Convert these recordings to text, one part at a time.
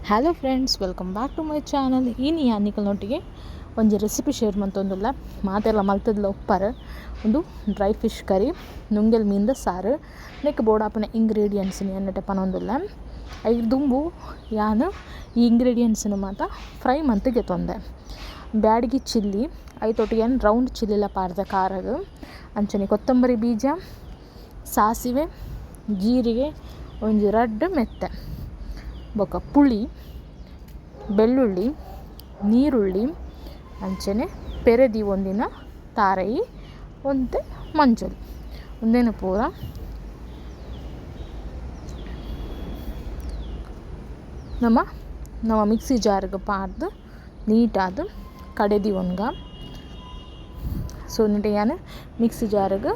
Hello friends, welcome back to my channel. ಇನ್ನು ಯಾನಿಕಲ್ನೊಟ್ಟಿಗೆ ಒಂದು ರೆಸಿಪಿ ಶೇರ್ ಮಂತೊಂದುಲ್ಲ ಮಾತೆಲ್ಲ ಮಲ್ತದ್ಲ ಉಪ್ಪಾರು ಒಂದು ಡ್ರೈ ಫಿಶ್ ಕರಿ ನುಂಗೆಲ್ ಮೀನ್ದ ಸಾರು ನೆಕ್ ಬೋಡಾಪನ ಇಂಗ್ರೀಡಿಯೆಂಟ್ಸ್ని ಎನ್ನಟೆ ಪನೊಂದುಲ್ಲ ಐದು ದುಂಬು ಯಾನು ಈ ಇಂಗ್ರೀಡಿಯೆಂಟ್ಸ್ನು ಮಾತ ಫ್ರೈ ಮಂತಿಗೆ ತೊಂದೆ ಬ್ಯಾಡಗಿ ಚಿಲ್ಲಿ ಐತೊಟ್ಟಿಗೆ ಏನು ರೌಂಡ್ ಚಿಲ್ಲಿಲ ಪಾಡ್ದೆ ಖಾರದು ಅಂಚನೆ ಕೊತ್ತಂಬರಿ ಬೀಜ ಸಾಸಿವೆ ಜೀರಿಗೆ ಒಂಜಿ ರಡ್ಡ್ ಮೆತ್ತೆ ಬೊಕ ಪುಳಿ ಬೆಳ್ಳುಳ್ಳಿ ನೀರುಳ್ಳಿ ಅಂಚನೆ ಪೆರೆದಿ ಒಂದಿನ ತಾರೈ ಒಂತೆ ಮಂಜಲ್ ಒಂದೇನು ಪೂರ ನಮ್ಮ ಮಿಕ್ಸಿ ಜಾರ್ಗೆ ಪಾಡ್ದು ನೀಟಾದ ಕಡೆದಿ ಒನ್ಗ ಸೊ ನೀಟ ಏನು ಮಿಕ್ಸಿ ಜಾರ್ಗೆ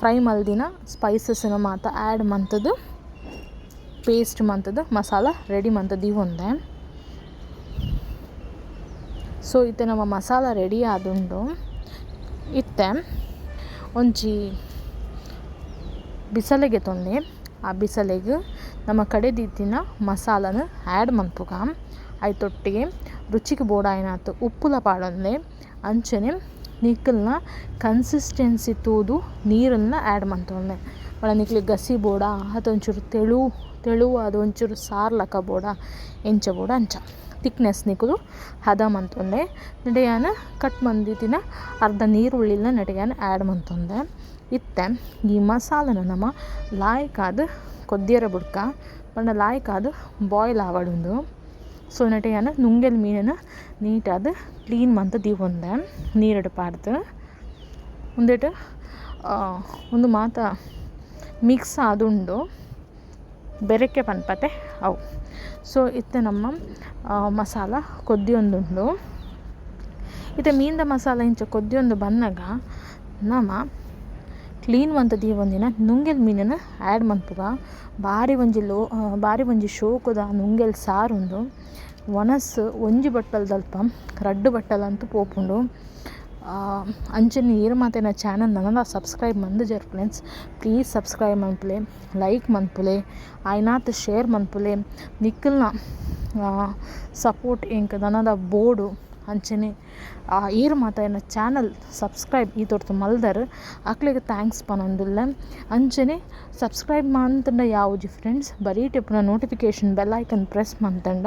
ಫ್ರೈ ಮಲ್ದಿನ ಸ್ಪೈಸಸ್ನ ಮಾತ ಆ್ಯಡ್ ಮಂತದ್ದು ಪೇಸ್ಟ್ ಮಂತದ್ದು ಮಸಾಲ ರೆಡಿ ಮಂತದ್ದು ಒಂದೆ. ಸೊ ಇತ್ತೆ ನಮ್ಮ ಮಸಾಲ ರೆಡಿ ಆದುಂಡು ಇತ್ತೆ ಒಂಜಿ ಬಿಸಲೆಗೆ ತೊಂದೆ ಆ ಬಿಸಲೆಗೆ ನಮ್ಮ ಕಡೆದಿತ್ತಿನ ಮಸಾಲನ ಆ್ಯಡ್ ಮನ್ಪುಗ ಐತೊಟ್ಟಿಗೆ ರುಚಿಗೆ ಬೋಡಾಯಿನಾತು ಉಪ್ಪುಲ ಪಾಡೊಂದೆ ಅಂಚನೆ ನಿಕ್ಕಲ್ನ ಕನ್ಸಿಸ್ಟೆನ್ಸಿ ತೂದು ನೀರನ್ನು ಆ್ಯಡ್ ಮಂತೊಂದೆ ಬಳ ನಿಕ್ಲಿಗೆ ಗಸಿ ಬೋಡ ಅದೊಂಚೂರು ತೆಳುವಾದ ಒಂಚೂರು ಸಾರ್ಲಕ ಬೋಡ ಎಂಚ ಬೋಡ ಅಂಚ ತಿಕ್ನೆಸ್ ನಿಕ್ಕಲು ಹದ ಮಂತೊಂದೆ ನಡೆಯಾನ ಕಟ್ ಮಂದಿತಿನ ಅರ್ಧ ನೀರುಳ್ಳಿನ ನಡೆಯಾನ ಆ್ಯಡ್ ಮಂತೊಂದೆ ಇತ್ತೆ ಈ ಮಸಾಲನ ನಮ್ಮ ಲಾಯ್ಕಾದ ಕೊದ್ದಿಯರ ಬುಡ್ಕ ಪಂಡ ಲಾಯ್ಕಾದ ಬಾಯ್ಲ್ ಆವಡುಂದು. ಸೊ ನಟೆಯಾನ ನುಂಗೆಲ್ ಮೀನನ್ನು ನೀಟಾದ ಕ್ಲೀನ್ ಮಂತ ದೀವೊಂದೆ ನೀರಡು ಪಾಡ್ದು ಒಂದೇಟು ಒಂದು ಮಾತ ಮಿಕ್ಸ್ ಆದುಂಡು ಬೆರಕೆ ಪನ್ಪತೆ ಅವು. ಸೊ ಇತ್ತೆ ನಮ್ಮ ಮಸಾಲ ಕೊದ್ದಿಯೊಂದುಂಡು ಇತ್ತೆ ಮೀನ್ದ ಮಸಾಲ ಇಂಚ ಕೊದ್ದಿಯೊಂದು ಬಂದಾಗ ನಮ್ಮ ಕ್ಲೀನ್ ಮಂತ ದೀವೊಂದಿನ ನುಂಗೆಲ್ ಮೀನನ್ನು ಆ್ಯಡ್ ಮನ್ಪುಗ ಭಾರಿ ಒಂಜಿ ಶೋಕುದ ನುಂಗೆಲ್ ಸಾರುಂಡು ಒಣಸು ಒಂಜಿ ಬಟ್ಟಲ್ದಲ್ಪ ರಡ್ಡು ಬಟ್ಟಲಂತೂ ಪೋಪುಂಡು. ಅಂಚನೆ ಏರು ಮಾತೆನ ಚಾನಲ್ ನನ್ನ ಸಬ್ಸ್ಕ್ರೈಬ್ ಮಂದಿಜರ್ ಫ್ರೆಂಡ್ಸ್, ಪ್ಲೀಸ್ ಸಬ್ಸ್ಕ್ರೈಬ್ ಮನ್ಪುಲೆ, ಲೈಕ್ ಮನ್ಪುಲೆ, ಆಯ್ನಾತ್ ಶೇರ್ ಮನ್ಪುಲೆ, ನಿಕ್ಕಲ್ನ ಸಪೋರ್ಟ್ ಎಂಕ್ ನನ್ನದ ಬೋರ್ಡು ಅಂಚನೆ ಏರು ಮಾತೆನ ಚಾನಲ್ ಸಬ್ಸ್ಕ್ರೈಬ್ ಈ ತೊಡ್ತು ಮಲ್ದರ್ ಅಕ್ಲೆಗೆ ಥ್ಯಾಂಕ್ಸ್ ಪನೊಂದುಲ್ಲ. ಅಂಚನೆ ಸಬ್ಸ್ಕ್ರೈಬ್ ಮಂತಂಡ ಯಾವುಜಿ ಫ್ರೆಂಡ್ಸ್ ಬರೀ ಟಿಪ್ನ ನೋಟಿಫಿಕೇಷನ್ ಬೆಲ್ ಐಕನ್ ಪ್ರೆಸ್ ಮಂತಂಡ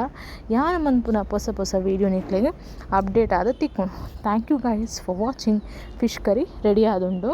ಯಾರು ಮನ್ಪುನ ಹೊಸ ವೀಡಿಯೋ ನಿಕ್ಲೆಗೆ ಅಪ್ಡೇಟ್ ಆದ ತಿಕ್ಕೊಂಡು. Thank you guys for watching. Fish curry ready ಆದುಂಡು.